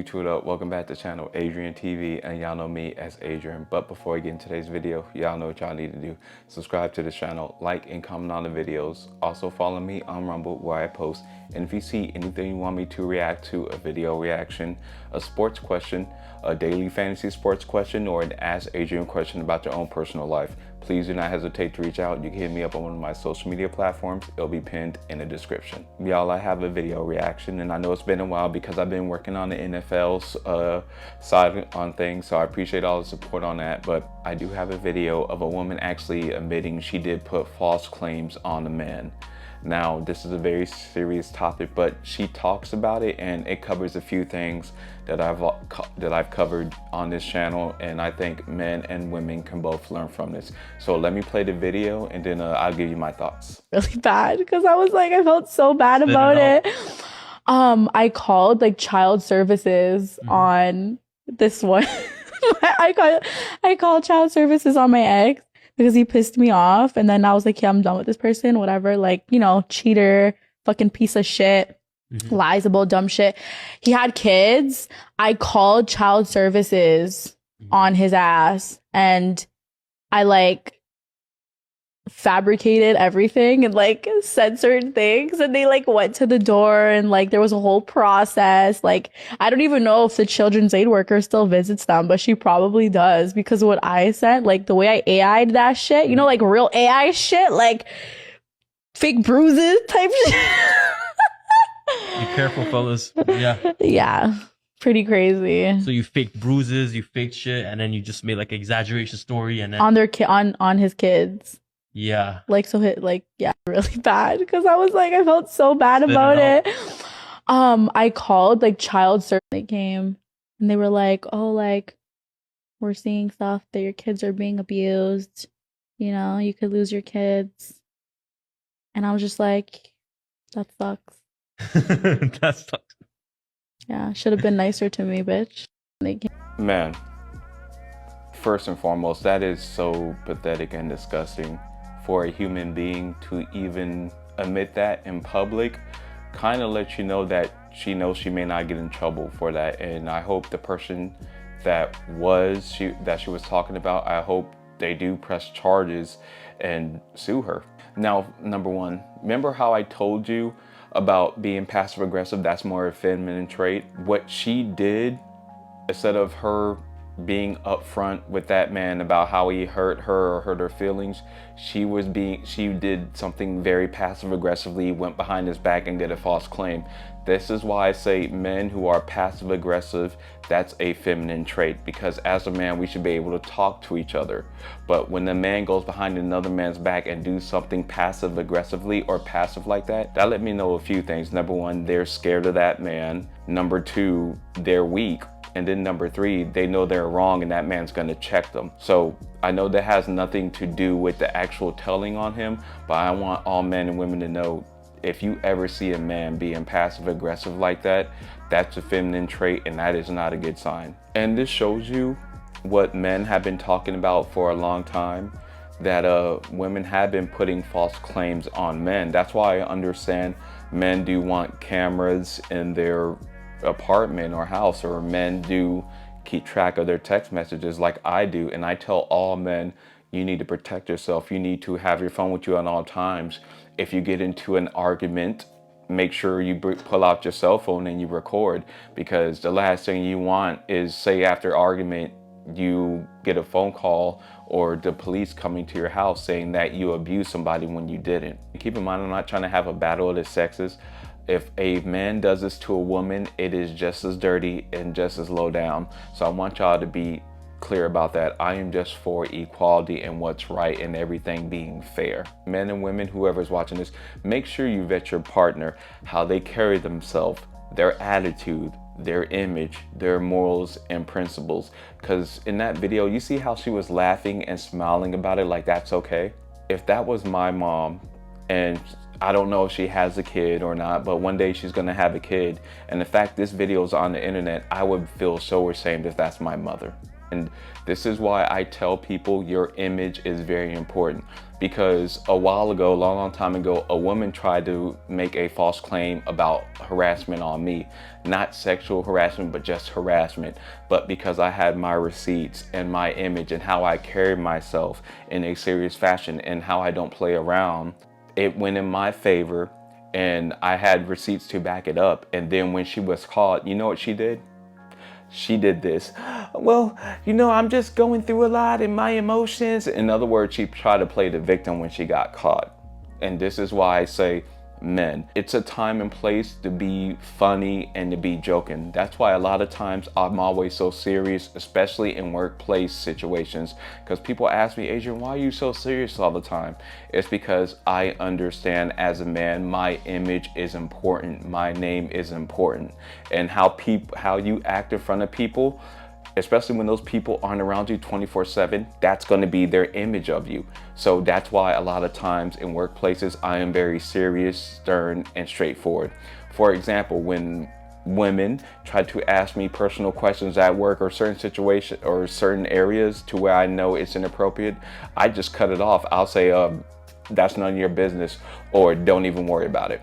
YouTube, up? Welcome back to Channeladriantv, and y'all know me as Adrian. But before I get into today's video, y'all know what y'all need to do. Subscribe to the channel, like and comment on the videos. Also follow me on Rumble where I post. And if you see anything you want me to react to, a video reaction, a sports question, a daily fantasy sports question, or an Ask Adrian question about your own personal life, please do not hesitate to reach out. You can hit me up on one of my social media platforms. It'll be pinned in the description. Y'all, I have a video reaction, and I know it's been a while because I've been working on the NFL's side on things, so I appreciate all the support on that. But I do have a video of a woman actually admitting she did put false claims on a man. Now, this is a very serious topic, but she talks about it, and it covers a few things that I've covered on this channel, and I think men and women can both learn from this. So let me play the video, and then I'll give you my thoughts. Really bad, because I was like, I felt so bad about it. I called like child services on this one. I called child services on my ex because he pissed me off, and then I was like, yeah, I'm done with this person, whatever, like, you know, cheater, fucking piece of shit, lies about dumb shit. He had kids. I called child services on his ass, and I like fabricated everything and like said certain things, and they like went to the door, and like there was a whole process. Like, I don't even know if the children's aid worker still visits them, but she probably does, because what I sent, like the way I AI'd that shit, you know, like real AI shit, like fake bruises type shit. Be careful, fellas. Yeah, pretty crazy. So you faked bruises, you faked shit, and then you just made like exaggeration story, and then on their on his kids. Yeah. Like, so hit like, yeah, really bad, because I was like, I felt so bad about it. I called like child service. They came and they were like, oh, like, we're seeing stuff that your kids are being abused. You know, you could lose your kids. And I was just like, that sucks. That sucks. Yeah, should have been nicer to me, bitch. They came. Man, first and foremost, that is so pathetic and disgusting for a human being to even admit that in public. Kind of lets you know that she knows she may not get in trouble for that. And I hope the person that she was talking about, I hope they do press charges and sue her. Now, number one, remember how I told you about being passive aggressive? That's more a feminine trait. What she did, instead of her being upfront with that man about how he hurt her or hurt her feelings, she did something very passive aggressively, went behind his back and did a false claim. This is why I say men who are passive aggressive, that's a feminine trait, because as a man we should be able to talk to each other. But when the man goes behind another man's back and do something passive aggressively or passive like that, that let me know a few things. Number one, they're scared of that man. Number two, they're weak. And then number three, they know they're wrong and that man's gonna check them. So I know that has nothing to do with the actual telling on him, but I want all men and women to know, if you ever see a man being passive aggressive like that, that's a feminine trait, and that is not a good sign. And this shows you what men have been talking about for a long time, that women have been putting false claims on men. That's why I understand men do want cameras in their apartment or house, or men do keep track of their text messages like I do. And I tell all men, you need to protect yourself. You need to have your phone with you at all times. If you get into an argument, make sure you pull out your cell phone and you record, because the last thing you want is, say after argument you get a phone call or the police coming to your house saying that you abused somebody when you didn't. Keep in mind, I'm not trying to have a battle of the sexes. If a man does this to a woman, it is just as dirty and just as low down. So I want y'all to be clear about that. I am just for equality and what's right and everything being fair. Men and women, whoever's watching this, make sure you vet your partner, how they carry themselves, their attitude, their image, their morals and principles. Because in that video, you see how she was laughing and smiling about it like that's okay? If that was my mom, and I don't know if she has a kid or not, but one day she's gonna have a kid, and the fact this video is on the internet, I would feel so ashamed if that's my mother. And this is why I tell people your image is very important, because a while ago, a long time ago, a woman tried to make a false claim about harassment on me. Not sexual harassment, but just harassment. But because I had my receipts and my image and how I carry myself in a serious fashion and how I don't play around, it went in my favor and I had receipts to back it up. And then when she was caught, you know what she did? She did this. Well, you know, I'm just going through a lot in my emotions. In other words, she tried to play the victim when she got caught. And this is why I say, men, it's a time and place to be funny and to be joking. That's why a lot of times I'm always so serious, especially in workplace situations, because people ask me, Adrian, why are you so serious all the time? It's because I understand as a man, my image is important. My name is important. And how you act in front of people, especially when those people aren't around you 24/7, that's going to be their image of you. So that's why a lot of times in workplaces, I am very serious, stern, and straightforward. For example, when women try to ask me personal questions at work or certain situations or certain areas to where I know it's inappropriate, I just cut it off. I'll say, that's none of your business, or don't even worry about it.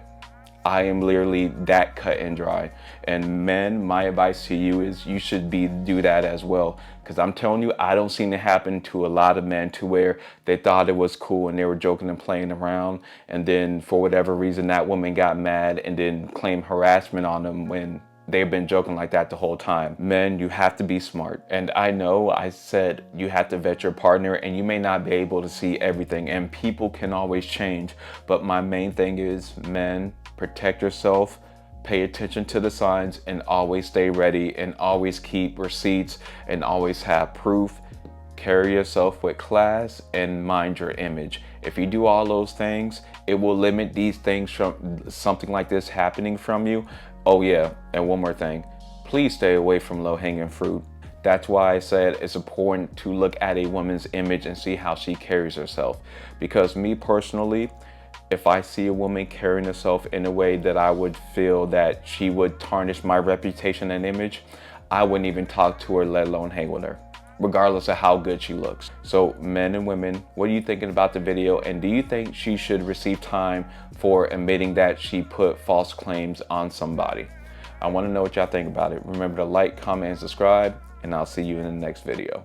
I am literally that cut and dry. And men, my advice to you is you should do that as well. Because I'm telling you, I don't seem to happen to a lot of men to where they thought it was cool and they were joking and playing around. And then for whatever reason, that woman got mad and then claimed harassment on them when they've been joking like that the whole time. Men, you have to be smart. And I know I said you have to vet your partner and you may not be able to see everything and people can always change. But my main thing is, men, protect yourself, pay attention to the signs, and always stay ready, and always keep receipts, and always have proof. Carry yourself with class and mind your image. If you do all those things, it will limit these things from something like this happening from you. Oh yeah, and one more thing, please stay away from low-hanging fruit. That's why I said it's important to look at a woman's image and see how she carries herself. Because me personally, if I see a woman carrying herself in a way that I would feel that she would tarnish my reputation and image, I wouldn't even talk to her, let alone hang with her, regardless of how good she looks. So men and women, what are you thinking about the video? And do you think she should receive time for admitting that she put false claims on somebody? I want to know what y'all think about it. Remember to like, comment, and subscribe, and I'll see you in the next video.